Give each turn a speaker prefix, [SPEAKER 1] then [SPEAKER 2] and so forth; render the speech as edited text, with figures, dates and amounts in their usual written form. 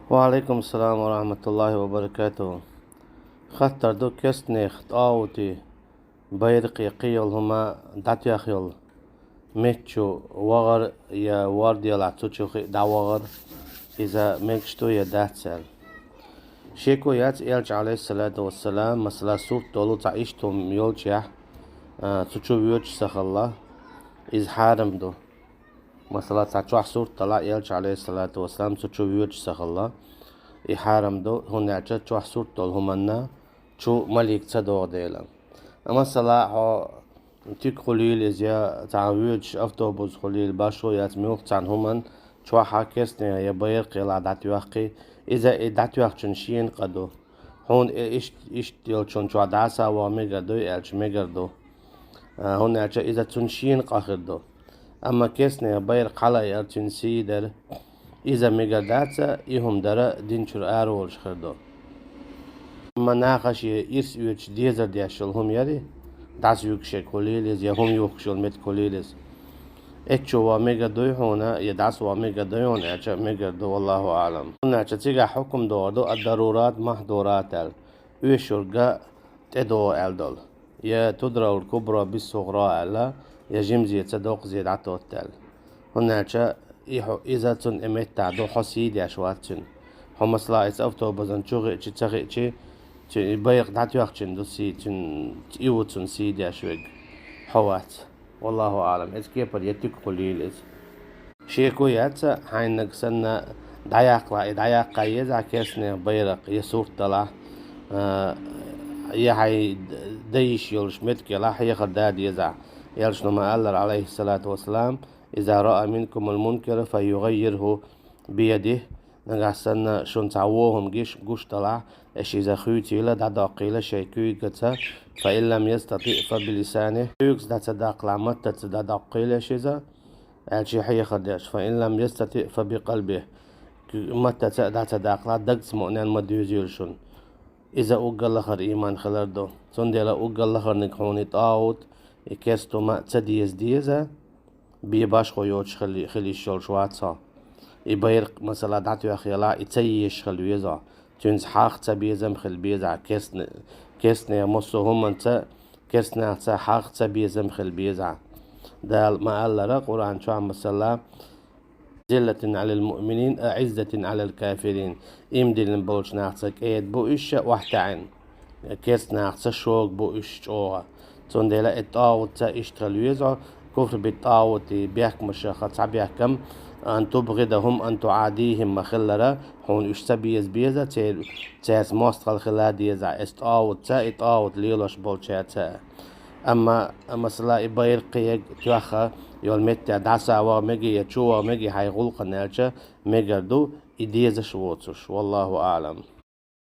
[SPEAKER 1] وعليكم السلام ورحمة الله وبركاته. خطر دو كسني خطاوتي بيرقي قيل هما داتيا خيل ميتشو وغر يا وارديا لعتوشو دا وغر إذا ميكشتو يا داتسل شيكو يات إلج عليه الصلاة والسلام مثلا سوق دولو تعيشتم يولجيح تشو بيوش سخلا إز حارم دو مثلا تعشوح سوق طلع إلج عليه الصلاة والسلام تشو بيوش سخلا يحارم دو هون عجت شو حصور طول همنا شو ملك تصدق ديلا أما صلاح تيك خليل إزيا تعويج أفتوبوس خليل باشو ياتميوخ تان همن شو حاكسني يا بيرقي لا داتيوخي إذا داتيوخ شين قدو هون إيش ديل شو داسا وميجردو إلش ميجردو هون عجت إذا تنشين قاخدو أما كسني يا بيرق على يرتنسي در إذا ميجاداتsa إهم درا دينشر آرولش خردو أما ناقش إرس يوش ديزر دياشل هم يري داس يوكشي كوليلز يا هم يوكشل مت كوليلز اتشو وميجا دوي هنا يداس وميجا دوي هنا اتشا ميجا دو والله أعلم هنا اتشا تيجا حكم دو الضرورات محظورات ال ويشرقا تدو الدول يا تدرى الكبرى بالصغرى الا يا جمزي تصدق زيد عطو التال هنا اتشا إذا تن إمت تعدو حسيد يا شواتن هم صلاة أفتو بزن شغل تشغل بيق دعتي وقتن دوسي تن إيوتن سيد يا شوج حوات والله أعلم إذا كيف يتك قليل إذا شيكو يات حين نقصنا دعيق يزع كيسنا بيرق يسور طلع يحي ديش يلش متك لا يخداد يزع يلش نما قال عليه الصلاة والسلام إذا رأى منكم المنكر فيغيره بيده نغسنا شون تعوهم جوش طلع إيش إذا خويتي لا دعدا قيل شيء كوي قتا فإن لم يستطيع فبلسانه يوكس دا تصدق لعمت تصدق قيل إيش إذا الشي حي خداش فإن لم يستطيع فبقلبه متى تصدق لا دقت مؤنان مديوزيل شون إذا أوجل لخر إيمان خلردو سندلا أوجل لخر نكوني طاوت يكستو ما تديز ديزا بيباش خويوش خلي الشول شواتسا يبير مثلا دعتو يا خيلا يتسيش خلويزا تنز حاق تبيزم خل بيزا كسن مصو هم انت كسن حاق تبيزم خل بيزا دال ما قال لرا قرآن شو عم مثلا ذلة على المؤمنين أعزة على الكافرين إمدي لنبولش ناحتك ايد بو إيش وحتعين كسن ناحتك شوق بو إيش جوغا تندلا الطاوت تا إيش خلويزا كفر بالطاوت بيحكم الشيخ بيحكم أن تبغضهم أن تعاديهم مخلرة هون يشتبيز بيزا تاس ماستقل خلاديزا استاوت تا اتاوت ليلوش بولشاتا أما صلا إباير قيق تواخا يول متى دعسا ومجي يتشوى ومجي هاي غلق نالشا مجردو إديزا شووتش والله أعلم.